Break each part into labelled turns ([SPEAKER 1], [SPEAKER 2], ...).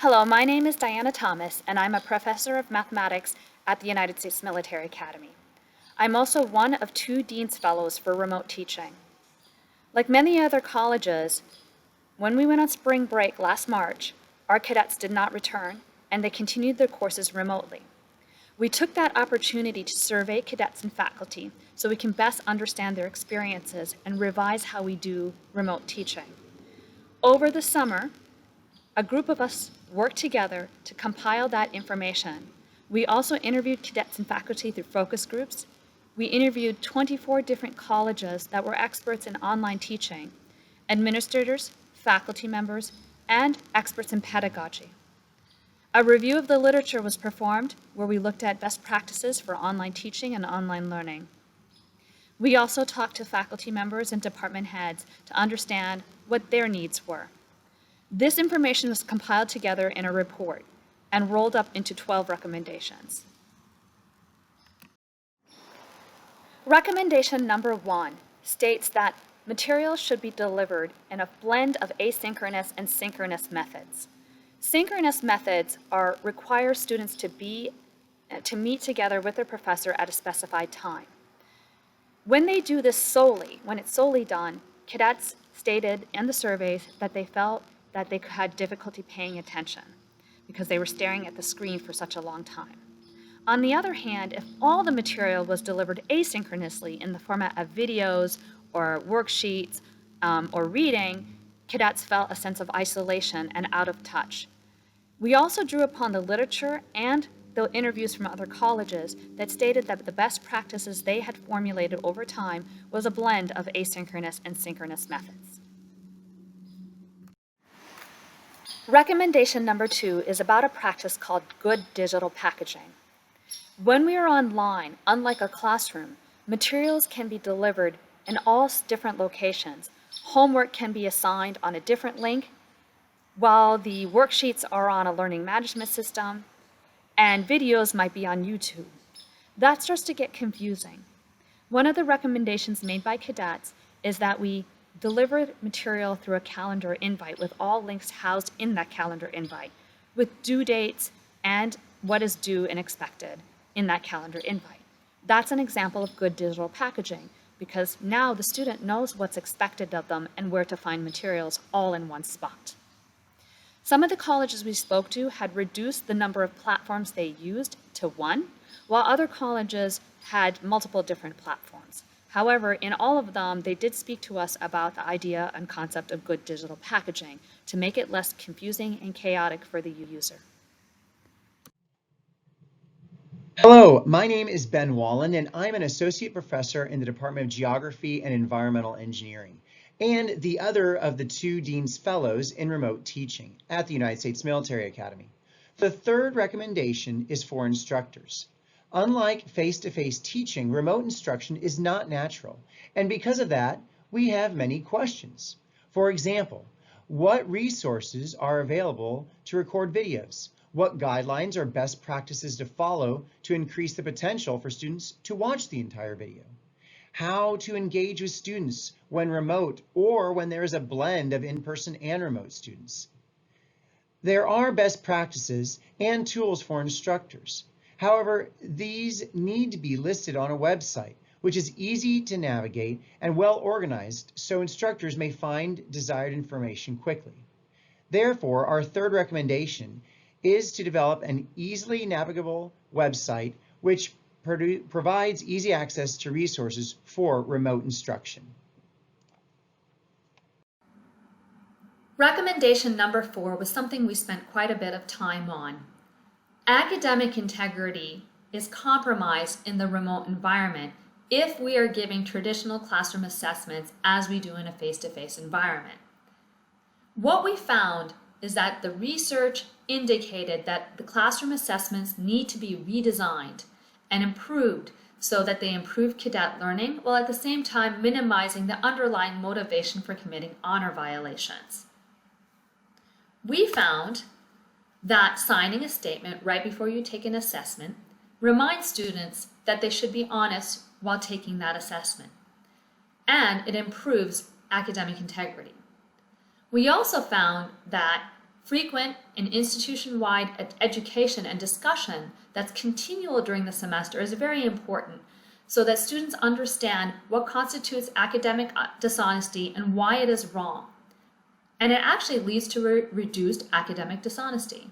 [SPEAKER 1] Hello, my name is Diana Thomas, and I'm a professor of mathematics at the United States Military Academy. I'm also one of 2 Dean's Fellows for remote teaching. Like many other colleges, when we went on spring break last March, our cadets did not return, and they continued their courses remotely. We took that opportunity to survey cadets and faculty so we can best understand their experiences and revise how we do remote teaching. Over the summer, a group of us worked together to compile that information. We also interviewed cadets and faculty through focus groups. We interviewed 24 different colleges that were experts in online teaching, administrators, faculty members, and experts in pedagogy. A review of the literature was performed where we looked at best practices for online teaching and online learning. We also talked to faculty members and department heads to understand what their needs were. This information was compiled together in a report and rolled up into 12 recommendations. Recommendation number 1 states that materials should be delivered in a blend of asynchronous and synchronous methods. Synchronous methods require students to meet together with their professor at a specified time. When they do this solely, when it's solely done, cadets stated in the surveys that they felt that they had difficulty paying attention because they were staring at the screen for such a long time. On the other hand, if all the material was delivered asynchronously in the format of videos or worksheets or reading, cadets felt a sense of isolation and out of touch. We also drew upon the literature and the interviews from other colleges that stated that the best practices they had formulated over time was a blend of asynchronous and synchronous methods. Recommendation number 2 is about a practice called good digital packaging. When we are online, unlike a classroom, materials can be delivered in all different locations. Homework can be assigned on a different link, while the worksheets are on a learning management system, and videos might be on YouTube. That starts to get confusing. One of the recommendations made by cadets is that we deliver material through a calendar invite with all links housed in that calendar invite, with due dates and what is due and expected in that calendar invite. That's an example of good digital packaging because now the student knows what's expected of them and where to find materials all in one spot. Some of the colleges we spoke to had reduced the number of platforms they used to 1, while other colleges had multiple different platforms. However, in all of them, they did speak to us about the idea and concept of good digital packaging to make it less confusing and chaotic for the user.
[SPEAKER 2] Hello, my name is Ben Wallen, and I'm an associate professor in the Department of Geography and Environmental Engineering, and the other of the 2 Dean's Fellows in remote teaching at the United States Military Academy. The third recommendation is for instructors. Unlike face-to-face teaching, remote instruction is not natural, and because of that, we have many questions. For example, what resources are available to record videos? What guidelines or best practices to follow to increase the potential for students to watch the entire video? How to engage with students when remote or when there is a blend of in-person and remote students? There are best practices and tools for instructors. However, these need to be listed on a website, which is easy to navigate and well organized so instructors may find desired information quickly. Therefore, our third recommendation is to develop an easily navigable website which provides easy access to resources for remote instruction.
[SPEAKER 1] Recommendation number 4 was something we spent quite a bit of time on. Academic integrity is compromised in the remote environment if we are giving traditional classroom assessments as we do in a face-to-face environment. What we found is that the research indicated that the classroom assessments need to be redesigned and improved so that they improve cadet learning while at the same time minimizing the underlying motivation for committing honor violations. We found that signing a statement right before you take an assessment reminds students that they should be honest while taking that assessment, and it improves academic integrity. We also found that Frequent and institution-wide education and discussion that's continual during the semester is very important so that students understand what constitutes academic dishonesty and why it is wrong. And it actually leads to reduced academic dishonesty.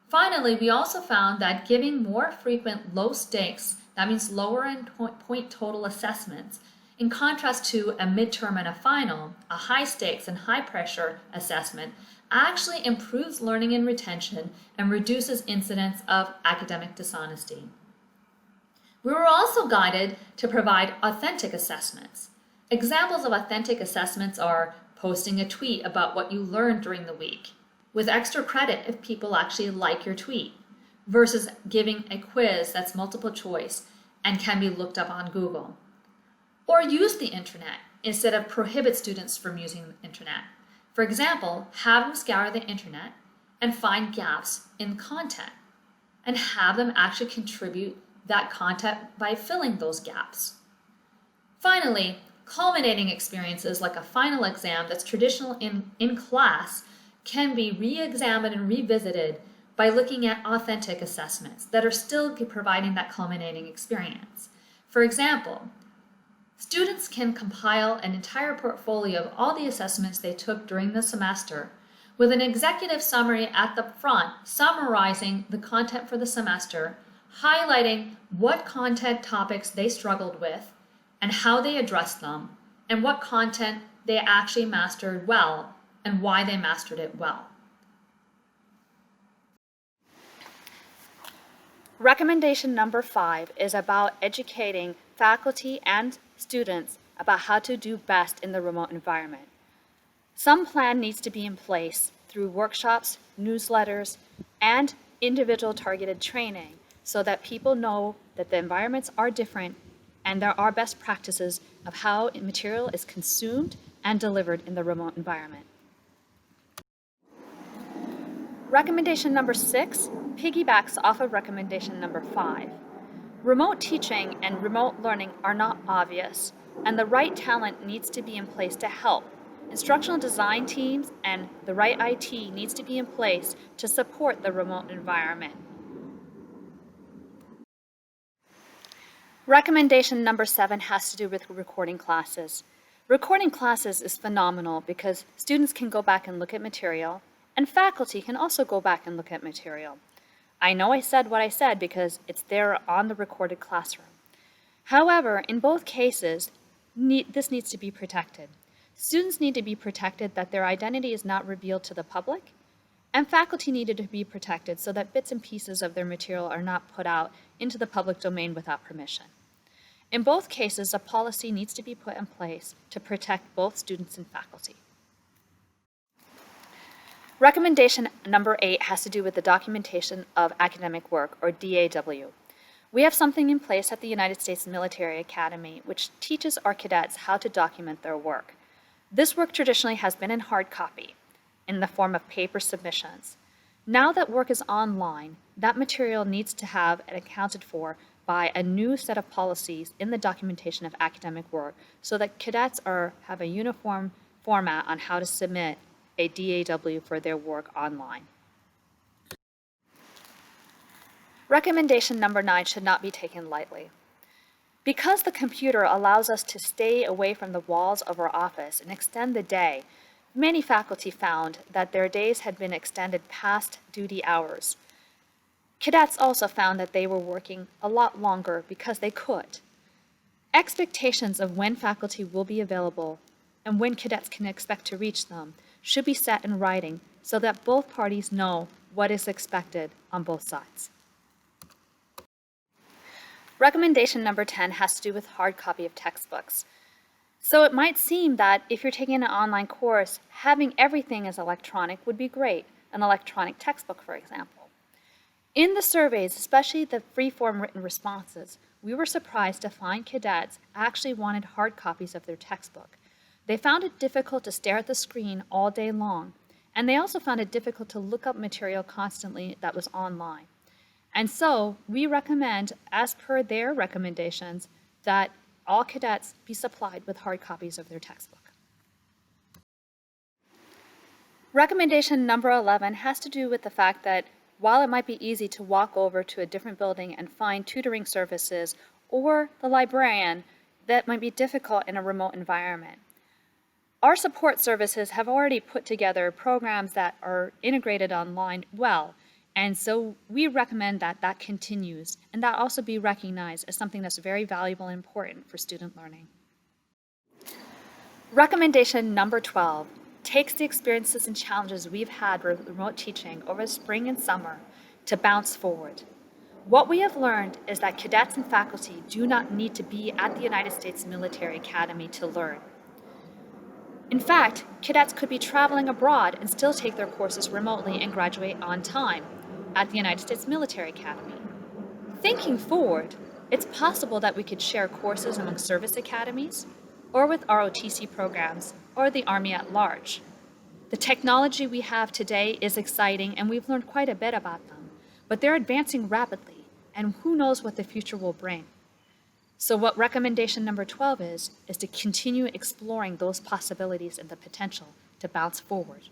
[SPEAKER 1] Finally, we also found that giving more frequent low stakes, that means lower end point total assessments, in contrast to a midterm and a final, a high stakes and high pressure assessment, actually improves learning and retention and reduces incidence of academic dishonesty. We were also guided to provide authentic assessments. Examples of authentic assessments are posting a tweet about what you learned during the week, with extra credit if people actually like your tweet, versus giving a quiz that's multiple choice and can be looked up on Google. Or use the internet instead of prohibit students from using the internet. For example, have them scour the internet and find gaps in content, and have them actually contribute that content by filling those gaps. Finally, culminating experiences like a final exam that's traditional in class can be re-examined and revisited by looking at authentic assessments that are still providing that culminating experience. For example, students can compile an entire portfolio of all the assessments they took during the semester with an executive summary at the front summarizing the content for the semester, highlighting what content topics they struggled with and how they addressed them, and what content they actually mastered well and why they mastered it well. Recommendation number 5 is about educating faculty and students about how to do best in the remote environment. Some plan needs to be in place through workshops, newsletters, and individual targeted training so that people know that the environments are different and there are best practices of how material is consumed and delivered in the remote environment. Recommendation number 6 piggybacks off of recommendation number 5. Remote teaching and remote learning are not obvious, and the right talent needs to be in place to help. Instructional design teams and the right IT needs to be in place to support the remote environment. Recommendation number 7 has to do with recording classes. Recording classes is phenomenal because students can go back and look at material, and faculty can also go back and look at material. I know I said what I said because it's there on the recorded classroom. However, in both cases, this needs to be protected. Students need to be protected that their identity is not revealed to the public, and faculty needed to be protected so that bits and pieces of their material are not put out into the public domain without permission. In both cases, a policy needs to be put in place to protect both students and faculty. Recommendation number 8 has to do with the documentation of academic work, or DAW. We have something in place at the United States Military Academy which teaches our cadets how to document their work. This work traditionally has been in hard copy, in the form of paper submissions. Now that work is online, that material needs to have it accounted for by a new set of policies in the documentation of academic work so that cadets have a uniform format on how to submit a DAW for their work online. Recommendation number 9 should not be taken lightly. Because the computer allows us to stay away from the walls of our office and extend the day, many faculty found that their days had been extended past duty hours. Cadets also found that they were working a lot longer because they could. Expectations of when faculty will be available and when cadets can expect to reach them should be set in writing so that both parties know what is expected on both sides. Recommendation number 10 has to do with hard copy of textbooks. So it might seem that if you're taking an online course, having everything as electronic would be great, an electronic textbook, for example. In the surveys, especially the free-form written responses, we were surprised to find cadets actually wanted hard copies of their textbook. They found it difficult to stare at the screen all day long, and they also found it difficult to look up material constantly that was online. And so we recommend, as per their recommendations, that all cadets be supplied with hard copies of their textbook. Recommendation number 11 has to do with the fact that while it might be easy to walk over to a different building and find tutoring services or the librarian, that might be difficult in a remote environment. Our support services have already put together programs that are integrated online well, and so we recommend that that continues and that also be recognized as something that's very valuable and important for student learning. Recommendation number 12 takes the experiences and challenges we've had with remote teaching over the spring and summer to bounce forward. What we have learned is that cadets and faculty do not need to be at the United States Military Academy to learn. In fact, cadets could be traveling abroad and still take their courses remotely and graduate on time at the United States Military Academy. Thinking forward, it's possible that we could share courses among service academies or with ROTC programs or the Army at large. The technology we have today is exciting and we've learned quite a bit about them, but they're advancing rapidly and who knows what the future will bring. So what recommendation number 12 is to continue exploring those possibilities and the potential to bounce forward.